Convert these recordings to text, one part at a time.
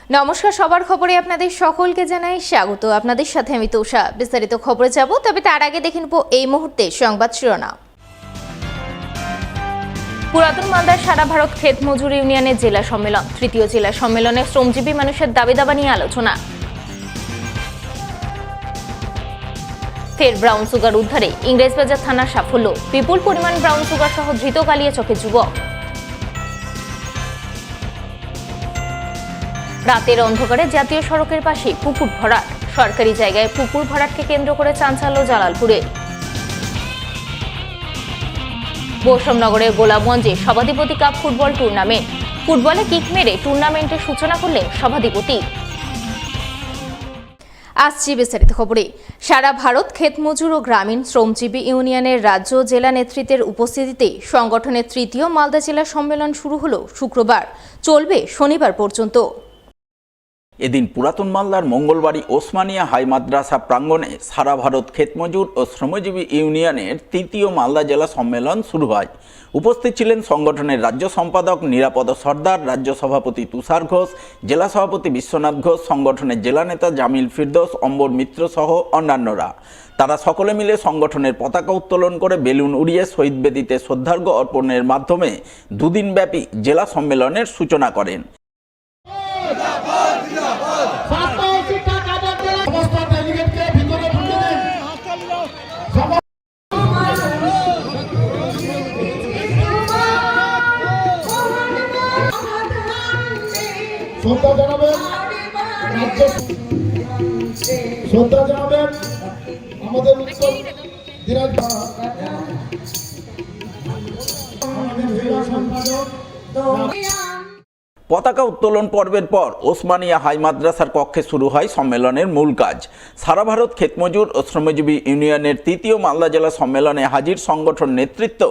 নমস্কার, সবার খবরে আপনাদের সকলকে জানাই স্বাগত। আপনাদের সাথে আমি তোষা। বিস্তারিত খবরে যাব, তবে তার আগে দেখে নেব এই মুহূর্তে সংবাদ শিরোনাম। পুরাতন মালদার সারা ভারত ক্ষেত মজুর ইউনিয়নের জেলা সম্মেলন। তৃতীয় জেলা সম্মেলনে শ্রমজীবী মানুষের দাবি দাবা নিয়ে আলোচনা। ফের ব্রাউন সুগার উদ্ধারে ইংরেজবাজার থানার সাফল্য। বিপুল পরিমাণ ব্রাউন সুগার সহ ধৃত কালিয়াচকে যুবক। রাতের অন্ধকারে জাতীয় সড়কের পাশে পুকুর ভরাট। সরকারি জায়গায় পুকুর ভরাটকে কেন্দ্র করে চাঞ্চল্য জালালপুরে। বৈষম্যনগরের গোলাপগঞ্জে সভাধিপতি কাপ ফুটবল টুর্নামেন্ট। ফুটবলে কিক মেরে টুর্নামেন্টের সূচনা করলেন সভাধিপতি। আসছি বিস্তারিত খবরে। সারা ভারত ক্ষেত মজুর ও গ্রামীণ শ্রমজীবী ইউনিয়নের রাজ্য জেলা নেতৃত্বের উপস্থিতিতে সংগঠনের তৃতীয় মালদা জেলা সম্মেলন শুরু হলো শুক্রবার, চলবে শনিবার পর্যন্ত। এদিন পুরাতন মালদার মঙ্গলবাড়ি ওসমানিয়া হাই মাদ্রাসা প্রাঙ্গণে সারা ভারত ক্ষেতমজুর ও শ্রমজীবী ইউনিয়নের তৃতীয় মালদা জেলা সম্মেলন শুরু হয়। উপস্থিত ছিলেন সংগঠনের রাজ্য সম্পাদক নিরাপদ সর্দার, রাজ্য সভাপতি তুষার ঘোষ, জেলা সভাপতি বিশ্বনাথ ঘোষ, সংগঠনের জেলা নেতা জামিল ফিরদৌস, অম্বর মিত্র সহ অন্যান্যরা। তারা সকলে মিলে সংগঠনের পতাকা উত্তোলন করে বেলুন উড়িয়ে শহীদ বেদিতে শ্রদ্ধার্ঘ্য অর্পণের মাধ্যমে দুদিনব্যাপী জেলা সম্মেলনের সূচনা করেন। শ্রদ্ধা জানাবেন আমাদের উত্তর দিনাজপুর পতাকা উত্তোলন পর্বের পর ওসমানিয়া হাই মাদ্রাসার কক্ষে শুরু হয় সম্মেলনের মূল কাজ। সারা ভারত ক্ষেতমজুর ও শ্রমজীবী ইউনিয়নের তৃতীয় মালদা জেলা সম্মেলনে হাজির সংগঠন নেতৃত্ব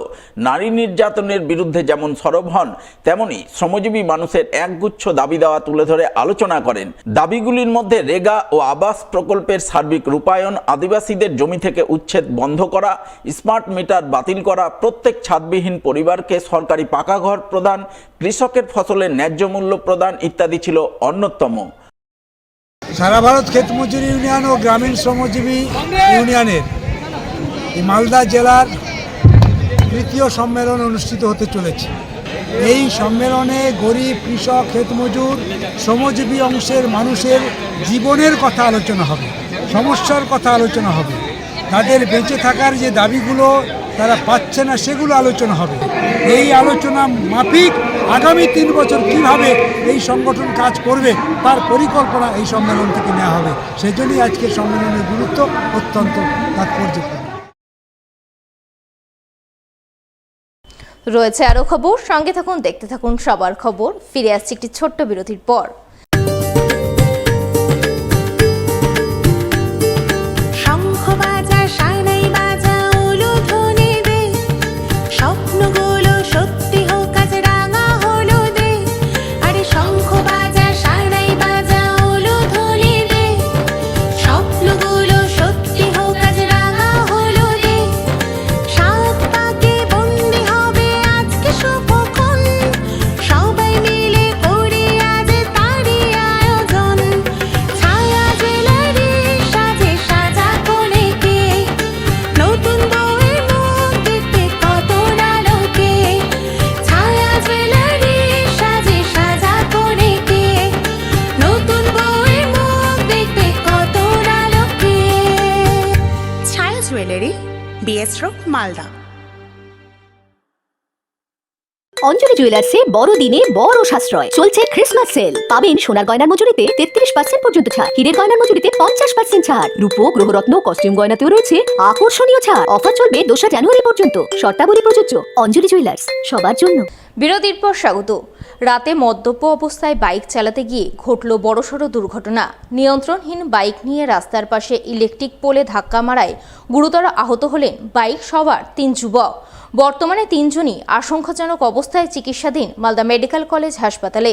নারী নির্যাতনের বিরুদ্ধে যেমন সরব হন, তেমনি শ্রমজীবী মানুষের একগুচ্ছ দাবি দেওয়া তুলে ধরে আলোচনা করেন। দাবিগুলির মধ্যে রেগা ও আবাস প্রকল্পের সার্বিক রূপায়ণ, আদিবাসীদের জমি থেকে উচ্ছেদ বন্ধ করা, স্মার্ট মিটার বাতিল করা, প্রত্যেক ছাদবিহীন পরিবারকে সরকারি পাকা ঘর প্রদান, কৃষকের ফসলের ন্যায্য মূল্য প্রদান ইত্যাদি ছিল অন্যতম। সারা ভারত ক্ষেত মজুর ইউনিয়ন ও গ্রামীণ শ্রমজীবী ইউনিয়নের এই মালদা জেলার তৃতীয় সম্মেলন অনুষ্ঠিত হতে চলেছে। এই সম্মেলনে গরিব, কৃষক, ক্ষেত মজুর, শ্রমজীবী অংশের মানুষের জীবনের কথা আলোচনা হবে, সমস্যার কথা আলোচনা হবে, তাদের বেঁচে থাকার যে দাবিগুলো তারা পাচ্ছে না সেগুলো আলোচনা হবে। এই আলোচনা মাফিক আগামী 3 বছর কিভাবে এই সংগঠন কাজ করবে তার পরিকল্পনা এই সম্মেলন থেকে নেওয়া হবে। সেজন্যই আজকের সম্মেলনের গুরুত্ব অত্যন্ত তাৎপর্যপূর্ণ। রয়েছে আরও খবর, সঙ্গে থাকুন, দেখতে থাকুন সবার খবর। ফিরে আসছি একটি ছোট্ট বিরতির পর। মালদা। অঞ্জলি জুয়েলার্সে বড়দিনে বড় সাশ্রয় চলছে ক্রিসমাস সেল। পাবেন সোনার গয়নার মজুরিতে 33% পর্যন্ত ছাড়, হীরের গয়নার মজুরিতে 50% ছাড়, রূপো, গ্রহরত্ন, কস্টিউম গয়নাতেও রয়েছে আকর্ষণীয় ছাড়। অফার চলবে 2 জানুয়ারি পর্যন্ত। শর্তাবলী প্রযোজ্য। অঞ্জলি জুয়েলার্স, সবার জন্য। বিরতির পর স্বাগত। রাতে মদ্যপ অবস্থায় বাইক চালাতে গিয়ে ঘটল বড়সড় দুর্ঘটনা। নিয়ন্ত্রণহীন বাইক নিয়ে রাস্তার পাশে ইলেকট্রিক পোলে ধাক্কা মারায় গুরুতর আহত হলেন বাইক সওয়ার 3 যুবক। বর্তমানে 3 জনই আশঙ্কাজনক অবস্থায় চিকিৎসাধীন মালদা মেডিকেল কলেজ হাসপাতালে।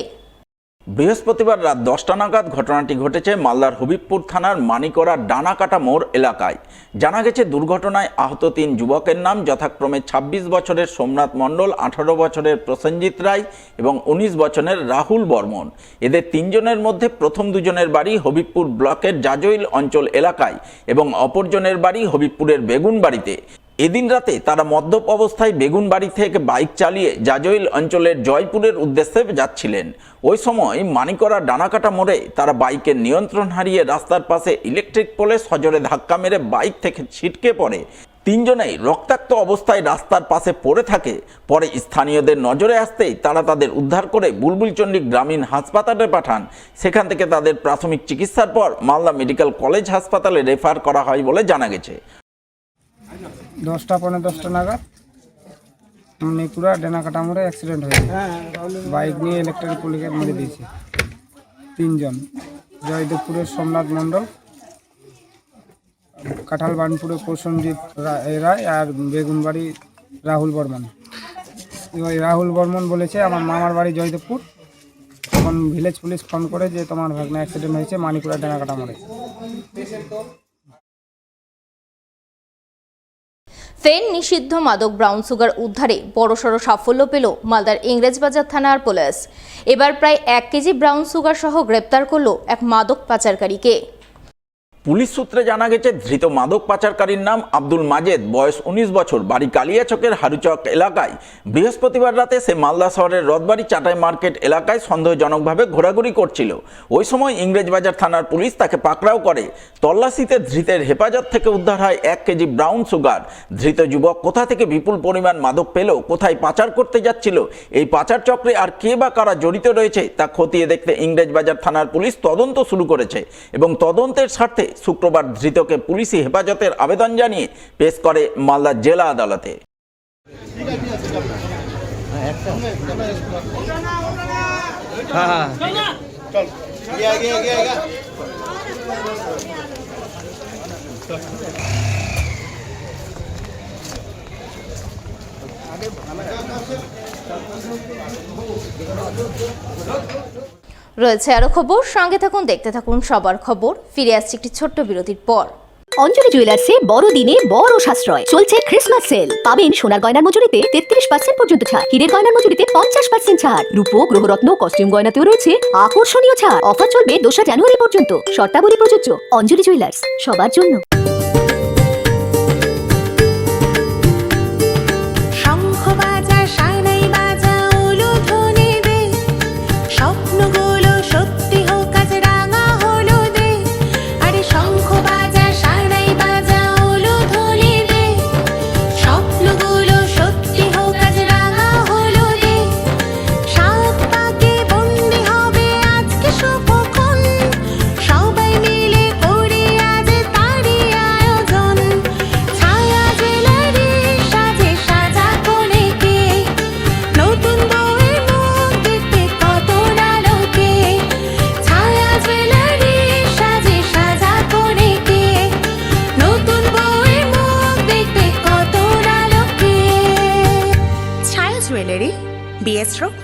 বৃহস্পতিবার রাত 10টা নাগাদ ঘটনাটি ঘটেছে মালদার হবিবপুর থানার মানিকড়া ডানাকাটা মোড় এলাকায়। জানা গেছে দুর্ঘটনায় আহত 3 যুবকের নাম যথাক্রমে 26 বছরের সোমনাথ মণ্ডল, 18 বছরের প্রসেনজিৎ রায় এবং 19 বছরের রাহুল বর্মন। এদের 3 জনের মধ্যে প্রথম 2 জনের বাড়ি হবিবপুর ব্লকের জাজইল অঞ্চল এলাকায় এবং অপরজনের বাড়ি হবিবপুরের বেগুনবাড়িতে। এদিন রাতে তারা মদ্যপ অবস্থায় বেগুনবাড়ি থেকে বাইক চালিয়ে জাজইল অঞ্চলের জয়পুরের উদ্দেশ্যে যাচ্ছিলেন। ওই সময় মানিকড়া ডানাকাটা মোড়ে তারা বাইকের নিয়ন্ত্রণ হারিয়ে রাস্তার পাশে ইলেকট্রিক পোলে সজোরে ধাক্কা মেরে বাইক থেকে ছিটকে পড়ে। 3 জনেই রক্তাক্ত অবস্থায় রাস্তার পাশে পড়ে থাকে। পরে স্থানীয়দের নজরে আসতেই তারা তাদের উদ্ধার করে বুলবুলচন্ডী গ্রামীণ হাসপাতালে পাঠান। সেখান থেকে তাদের প্রাথমিক চিকিৎসার পর মালদা মেডিকেল কলেজ হাসপাতালে রেফার করা হয় বলে জানা গেছে। 10টা পৌনে 10টা নাগাদ মানিকড়া ডানাকাটা মোড়ে অ্যাক্সিডেন্ট হয়েছে। বাইক নিয়ে ইলেকট্রিক পোলকে মেরে দিয়েছে 3 জন। জয়দেবপুরের সোমনাথ মণ্ডল, কাঁঠালবানপুরের প্রসেনজিৎ রায় আর বেগুনবাড়ি রাহুল বর্মন। ওই রাহুল বর্মন বলেছে আমার মামার বাড়ি জয়দেবপুর। তখন ভিলেজ পুলিশ ফোন করে যে তোমার ভাগ্নে অ্যাক্সিডেন্ট হয়েছে মানিকড়া ডানাকাটা মোড়ে। ফেন নিষিদ্ধ মাদক ব্রাউন সুগার উদ্ধারে বড়সড় সাফল্য পেল মালদার ইংরেজবাজার থানার পুলিশ। এবার প্রায় 1 কেজি ব্রাউন সুগার সহ গ্রেপ্তার করল এক মাদক পাচারকারীকে। পুলিশ সূত্রে জানা গেছে ধৃত মাদক পাচারকারীর নাম আব্দুল মাজেদ, বয়স 19 বছর, বাড়ি কালিয়াচকের হারুচক এলাকায়। বৃহস্পতিবার রাতে সে মালদা শহরের রথবাড়ি চাটাই মার্কেট এলাকায় সন্দেহজনকভাবে ঘোরাঘুরি করছিল। ওই সময় ইংরেজবাজার থানার পুলিশ তাকে পাকড়াও করে। তল্লাশিতে ধৃতের হেফাজত থেকে উদ্ধার হয় 1 কেজি ব্রাউন সুগার। ধৃত যুবক কোথা থেকে বিপুল পরিমাণ মাদক পেল, কোথায় পাচার করতে যাচ্ছিল, এই পাচার চক্রে আর কে বা কারা জড়িত রয়েছে তা খতিয়ে দেখতে ইংরেজবাজার থানার পুলিশ তদন্ত শুরু করেছে এবং তদন্তের স্বার্থে শুক্রবার ধৃতকে পুলিশি হেফাজতের আবেদন জানিয়ে পেশ করে মালদা জেলা আদালতে। রয়েছে আরো খবর, সঙ্গে থাকুন, দেখতে থাকুন সবার খবর। ফিরে আসছে একটি ছোট্ট বিরতির পর। অঞ্জলি জুয়েলার্সে বড়দিনে বড় সাশ্রয় চলছে ক্রিসমাস সেল। পাবেন সোনার গয়নার মজুরিতে 33% পর্যন্ত ছাড়, হীরের গয়নার মজুরিতে 50% ছাড়, রূপো গ্রহরত্ন কস্টিউম গয়নাতেও রয়েছে আকর্ষণীয় ছাড়। অফার চলবে 2 জানুয়ারি পর্যন্ত। শর্তাবলী প্রযোজ্য। অঞ্জলি জুয়েলার্স, সবার জন্য।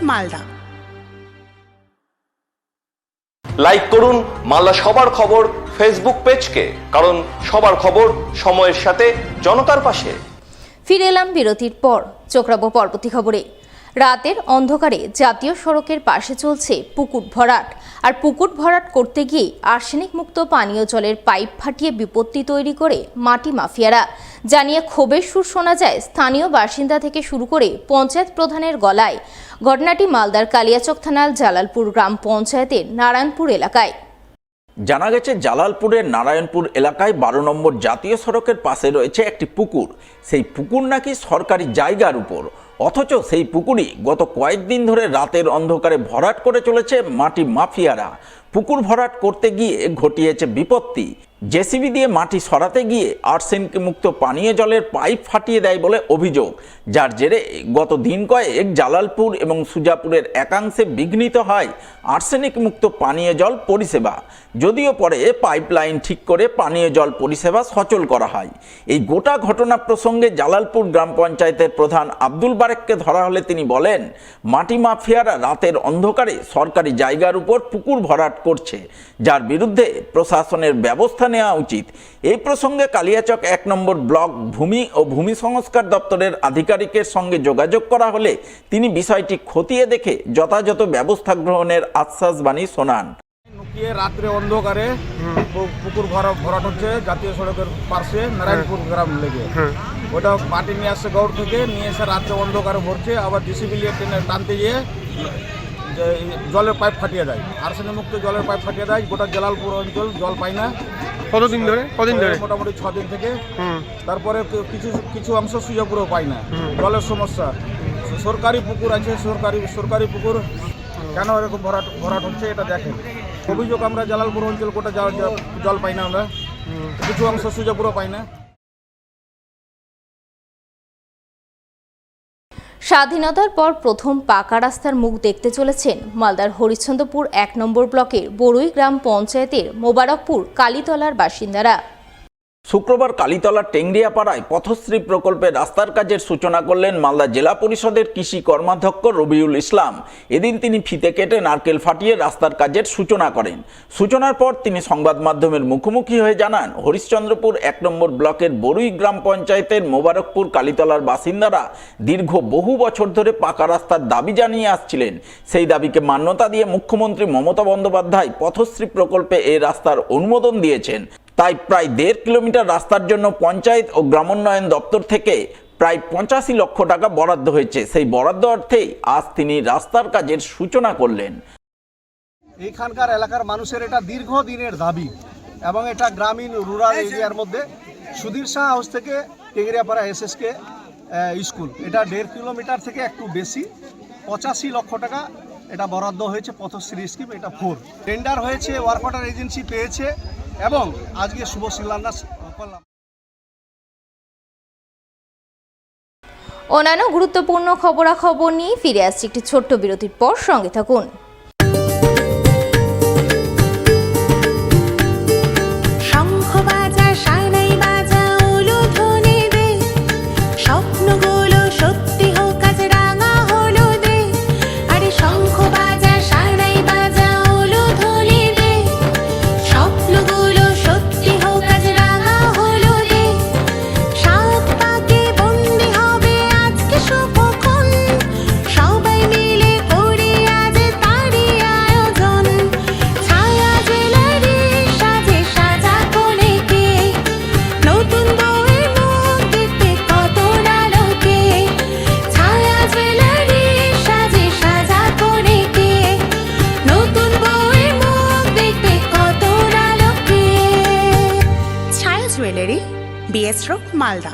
মালদা। লাইক করুন মালদা সবার খবর ফেসবুক পেজকে, কারণ সবার খবর সময়ের সাথে জনতার পাশে। ফিরে এলাম বিরতির পর। চোখ রাখবো পরবর্তী খবরে। রাতের অন্ধকারে জাতীয় সড়কের পাশে চলছে পুকুর ভরাট। আর পুকুর ভরাট করতে গিয়ে আর্সেনিক মুক্ত পানীয় জলের পাইপ ফাটিয়ে বিপত্তি তৈরি করে মাটি মাফিয়ারা। জানিয়ে ক্ষোভের সুর শোনা যায় স্থানীয় বাসিন্দা থেকে শুরু করে পঞ্চায়েত প্রধানের গলায়। ঘটনাটি মালদার কালিয়াচক থানার জালালপুর গ্রাম পঞ্চায়েতের নারায়ণপুর এলাকায়। জানা গেছে জালালপুরের নারায়ণপুর এলাকায় 12 নম্বর জাতীয় সড়কের পাশে রয়েছে একটি পুকুর। সেই পুকুর নাকি সরকারি জায়গার উপর, অথচ সেই পুকুরই গত কয়েকদিন ধরে রাতের অন্ধকারে ভরাট করে চলেছে মাটি মাফিয়ারা। পুকুর ভরাট করতে গিয়ে ঘটিয়েছে বিপত্তি। জেসিবি দিয়ে মাটি সরাতে গিয়ে আর্সেনিক মুক্ত পানীয় জলের পাইপ ফাটিয়ে দেয় বলে অভিযোগ, যার জেরে গত দিন কয়েক জালালপুর এবং সুজাপুরের একাংশে বিঘ্নিত হয় আর্সেনিক মুক্ত পানীয় জল পরিষেবা। যদিও পরে পাইপলাইন ঠিক করে পানীয় জল পরিষেবা সচল করা হয়। এই গোটা ঘটনা প্রসঙ্গে জালালপুর গ্রাম পঞ্চায়েতের প্রধান আব্দুল বারেককে ধরা হলে তিনি বলেন, মাটি মাফিয়ারা রাতের অন্ধকারে সরকারি জায়গার উপর পুকুর ভরাট করছে, যার বিরুদ্ধে প্রশাসনের ব্যবস্থা নেওয়া উচিত। এই প্রসঙ্গে কালিয়াচক 1 নম্বর ব্লক ভূমি ও ভূমি সংস্কার দপ্তরের আধিকারিকের সঙ্গে যোগাযোগ করা হলে তিনি বিষয়টি খতিয়ে দেখে যথাযথ ব্যবস্থা গ্রহণের আশ্বাসবাণী শোনান। লুকিয়ে রাত্রে অন্ধকারে পুকুর ভরাট হচ্ছে জাতীয় সড়কের পাশে নারায়ণপুর গ্রাম লেগে। ওটা মাটি নিয়ে আসছে গৌড় থেকে, নিয়ে এসে রাত্রে অন্ধকারে ভরছে, আবার জেসিবি দিয়ে টেনে টানতে গিয়ে জলের পাইপ ফাটিয়ে দেয়, আর্সেনিক মুক্ত জলের পাইপ ফাটিয়ে দেয়। গোটা জালালপুর অঞ্চল জল পায় না। কদিন ধরে মোটামুটি 6 দিন থেকে। তারপরে কিছু অংশ সুজাপুরেও পায় না, জলের সমস্যা। সরকারি পুকুর আছে, সরকারি পুকুর কেন এরকম ভরাট হচ্ছে এটা দেখেন। অভিযোগ আমরা জালালপুর অঞ্চল গোটা জল পাই না, আমরা কিছু অংশ সুজাপুরও পাই না। স্বাধীনতার পর প্রথম পাকা রাস্তার মুখ দেখতে চলেছেন মালদার হরিশ্চন্দ্রপুর 1 নম্বর ব্লকের বড়ুই গ্রাম পঞ্চায়েতের মোবারকপুর কালীতলার বাসিন্দারা। শুক্রবার কালীতলার টেংরিয়াপাড়ায় পথশ্রী প্রকল্পের রাস্তার কাজের সূচনা করলেন মালদা জেলা পরিষদের কৃষি কর্মাধ্যক্ষ রবিউল ইসলাম। এদিন তিনি ফিতে কেটে নারকেল ফাটিয়ে রাস্তার কাজের সূচনা করেন। সূচনার পর তিনি সংবাদ মাধ্যমের মুখোমুখি হয়ে জানান, হরিশ্চন্দ্রপুর 1 নম্বর ব্লকের বড়ুই গ্রাম পঞ্চায়েতের মোবারকপুর কালীতলার বাসিন্দারা দীর্ঘ বহু বছর ধরে পাকা রাস্তার দাবি জানিয়ে আসছিলেন। সেই দাবিকে মান্যতা দিয়ে মুখ্যমন্ত্রী মমতা বন্দ্যোপাধ্যায় পথশ্রী প্রকল্পে এই রাস্তার অনুমোদন দিয়েছেন। তাই প্রায় 1.5 কিলোমিটার রাস্তার জন্য পঞ্চায়েত ও গ্রামোন্নয়ন দপ্তর থেকে প্রায় 85 লক্ষ টাকা বরাদ্দ হয়েছে। সেই বরাদ্দ অর্থেই আজ তিনি রাস্তার কাজের সূচনা করলেন। এইখানকার এলাকার মানুষের এটা দীর্ঘদিনের দাবি এবং এটা গ্রামীণ রুরাল এরিয়ার মধ্যে সুধীর শাহ হাউস থেকে টেংরিয়াপাড়া এসএসকে স্কুল, এটা 1.5 কিলোমিটার থেকে একটু বেশি, 85 লক্ষ টাকা এটা বরাদ্দ হয়েছে পথশ্রী স্কিম। এটা 4 টেন্ডার হয়েছে, ওয়ার্ক অর্ডার এজেন্সি পেয়েছে এবং আজকে শুভ শিলান্যাস করলাম। অন্যান্য গুরুত্বপূর্ণ খবরাখবর নিয়ে ফিরে আসছি একটি ছোট্ট বিরতির পর, সঙ্গে থাকুন। মালদা।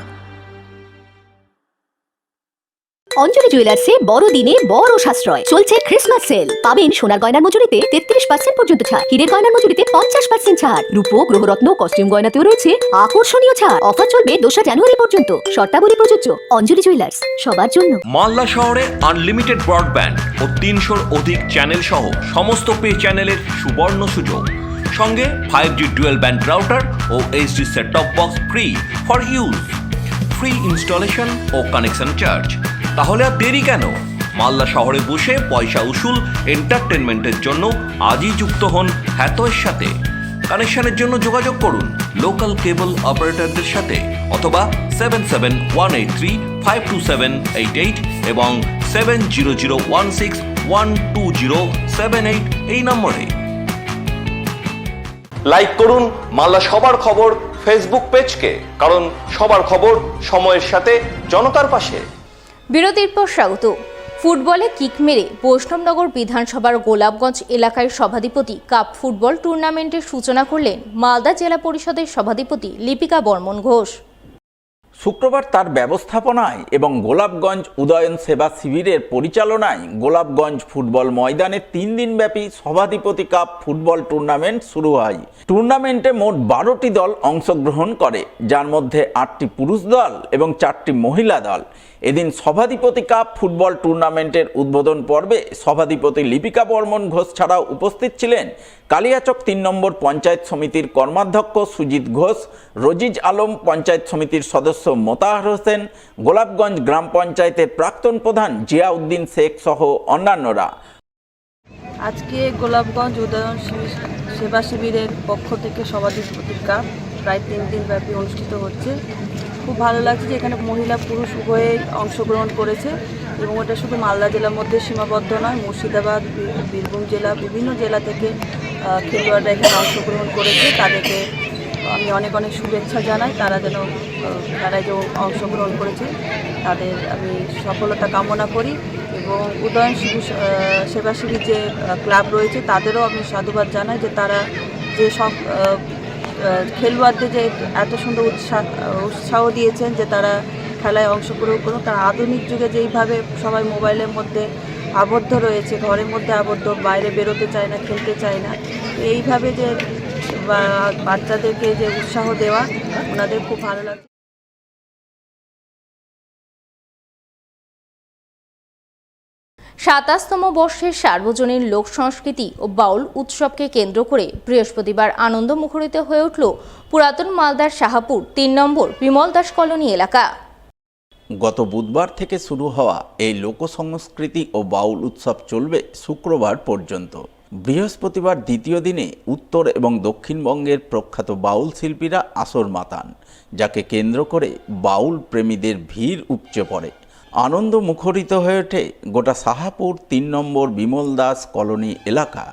অঞ্জলি জুয়েলার্সে বড়দিনে বড় সাশ্রয় চলছে ক্রিসমাস সেল। পাবেন সোনার গয়নার মজুরিতে 33% পর্যন্ত ছাড়, হীরের গয়নার মজুরিতে 50% ছাড়, রূপো গ্রহরত্ন কস্টিউম গয়নাতেও রয়েছে আকর্ষণীয় ছাড়। অফার চলবে 2 জানুয়ারি পর্যন্ত। শর্তাবলী প্রযোজ্য। অঞ্জলি জুয়েলার্স, সবার জন্য। মালদা শহরে আনলিমিটেড ব্রডব্যান্ড ও 300-র অধিক চ্যানেল সহ সমস্ত পে চ্যানেলের সুবর্ণ সুযোগ, সঙ্গে 5G ডুয়েল ব্যান্ড রাউটার ও HD set top box free for use, free installation ও কানেকশন চার্জ। তাহলে আর দেরি কেন? মালদা শহরে বসে পয়সা উসুল এন্টারটেনমেন্টের জন্য আজই যুক্ত হন হ্যাথওয়ের সাথে। কানেকশনের জন্য যোগাযোগ করুন লোকাল কেবল অপারেটরদের সাথে অথবা 7718352788 এবং 7001612078 এই নম্বরে। লাইক করুন মালদা সবার খবর ফেসবুক পেজকে, কারণ সবার খবর সময়ের সাথে জনতার পাশে। বিরতির পর স্বাগত। ফুটবলে কিক মেরে বৈষ্ণবনগর বিধানসভার গোলাপগঞ্জ এলাকায় সভাধিপতি কাপ ফুটবল টুর্নামেন্টের সূচনা করলেন মালদা জেলা পরিষদের সভাধিপতি লিপিকা বর্মন ঘোষ। শুক্রবার তার ব্যবস্থাপনায় এবং গোলাপগঞ্জ উদয়ন সেবা শিবিরের পরিচালনায় গোলাপগঞ্জ ফুটবল ময়দানে 3 দিনব্যাপী সভাধিপতি কাপ ফুটবল টুর্নামেন্ট শুরু হয়। টুর্নামেন্টে মোট 12টি দল অংশগ্রহণ করে, যার মধ্যে 8টি পুরুষ দল এবং 4টি মহিলা দল। এদিন সভাধিপতি কাপ ফুটবল টুর্নামেন্টের উদ্বোধন পর্বে সভাধিপতি লিপিকা বর্মন ঘোষ ছাড়াও উপস্থিত ছিলেন কালিয়াচক 3 নম্বর পঞ্চায়েত সমিতির কর্মাধ্যক্ষ সুজিত ঘোষ, রজিজ আলম পঞ্চায়েত সমিতির সদস্য মোতাহার হোসেন, গোলাপগঞ্জ গ্রাম পঞ্চায়েতের প্রাক্তন প্রধান জিয়াউদ্দিন শেখ সহ অন্যান্যরা। আজকে গোলাপগঞ্জ উদয়ন সেবা শিবিরের পক্ষ থেকে সভাধিপতি কাপ প্রায় 3 দিন ব্যাপী অনুষ্ঠিত হচ্ছে। খুব ভালো লাগছে যে এখানে মহিলা পুরুষ উভয়ে অংশগ্রহণ করেছে এবং এটা শুধু মালদা জেলার মধ্যে সীমাবদ্ধ নয়, মুর্শিদাবাদ, বীরভূম জেলা, বিভিন্ন জেলা থেকে খেলোয়াড়রা এখানে অংশগ্রহণ করেছে। তাদেরকে আমি অনেক অনেক শুভেচ্ছা জানাই। তারা যেন খেলায় যে অংশগ্রহণ করেছে তাদের আমি সফলতা কামনা করি এবং উদয়ন সেবা শিবির যে ক্লাব রয়েছে তাদেরও আমি সাধুবাদ জানাই যে তারা যে সব খেলোয়াড়দের যে এত সুন্দর উৎসাহ দিয়েছেন যে তারা খেলায় অংশগ্রহণ করুন। তারা আধুনিক যুগে যেইভাবে সবাই মোবাইলের মধ্যে আবদ্ধ রয়েছে, ঘরের মধ্যে আবদ্ধ, বাইরে বেরোতে চায় না, খেলতে চায় না, এইভাবে যে বাচ্চাদেরকে যে উৎসাহ দেওয়া ওনাদের খুব ভালো লাগে। 27তম বর্ষের সার্বজনীন লোক সংস্কৃতি ও বাউল উৎসবকে কেন্দ্র করে বৃহস্পতিবার আনন্দ মুখরিত হয়ে উঠল পুরাতন মালদার শাহাপুর 3 নম্বর বিমল দাস কলোনি এলাকা। গত বুধবার থেকে শুরু হওয়া এই লোক সংস্কৃতি ও বাউল উৎসব চলবে শুক্রবার পর্যন্ত। বৃহস্পতিবার দ্বিতীয় দিনে উত্তর এবং দক্ষিণবঙ্গের প্রখ্যাত বাউল শিল্পীরা আসর মাতান, যাকে কেন্দ্র করে বাউল প্রেমীদের ভিড় উপচে পড়ে। আনন্দ মুখরিত হয়ে ওঠে গোটা শাহাপুর 3 নম্বর বিমল দাস কলোনি এলাকা।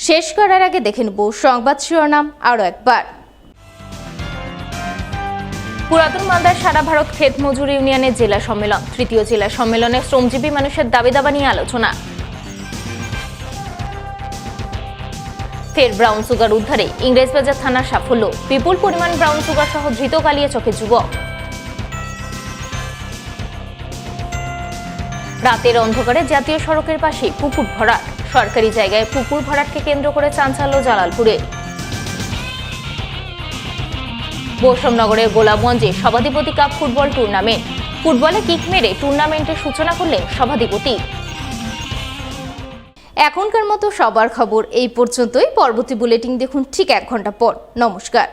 শেষ করার আগে দেখে নেব সংবাদ শিরোনাম আরও একবার। পুরাতন মালদার সারা ভারত ক্ষেত মজুর ইউনিয়নের জেলা সম্মেলন, 3য় জেলা সম্মেলনে শ্রমজীবী মানুষের দাবি দাবা নিয়ে আলোচনা। ফের ব্রাউন সুগার উদ্ধারে ইংরেজবাজার থানার সাফল্য, বিপুল পরিমাণ ব্রাউন সুগার সহ ধৃত কালিয়াচকের যুবক। রাতের অন্ধকারে জাতীয় সড়কের পাশে পুকুর ভরাট, সরকারি জায়গায় পুকুর ভরাটকে কেন্দ্র করে চাঞ্চল্য জালালপুরে। বৈষম্যনগরের গোলাপগঞ্জে সভাধিপতি কাপ ফুটবল টুর্নামেন্ট, ফুটবলে কিক মেরে টুর্নামেন্টের সূচনা করলেন সভাধিপতি। এখনকার মতো সবার খবর এই পর্যন্তই। পরবর্তী বুলেটিন দেখুন ঠিক 1 ঘন্টা পর। নমস্কার।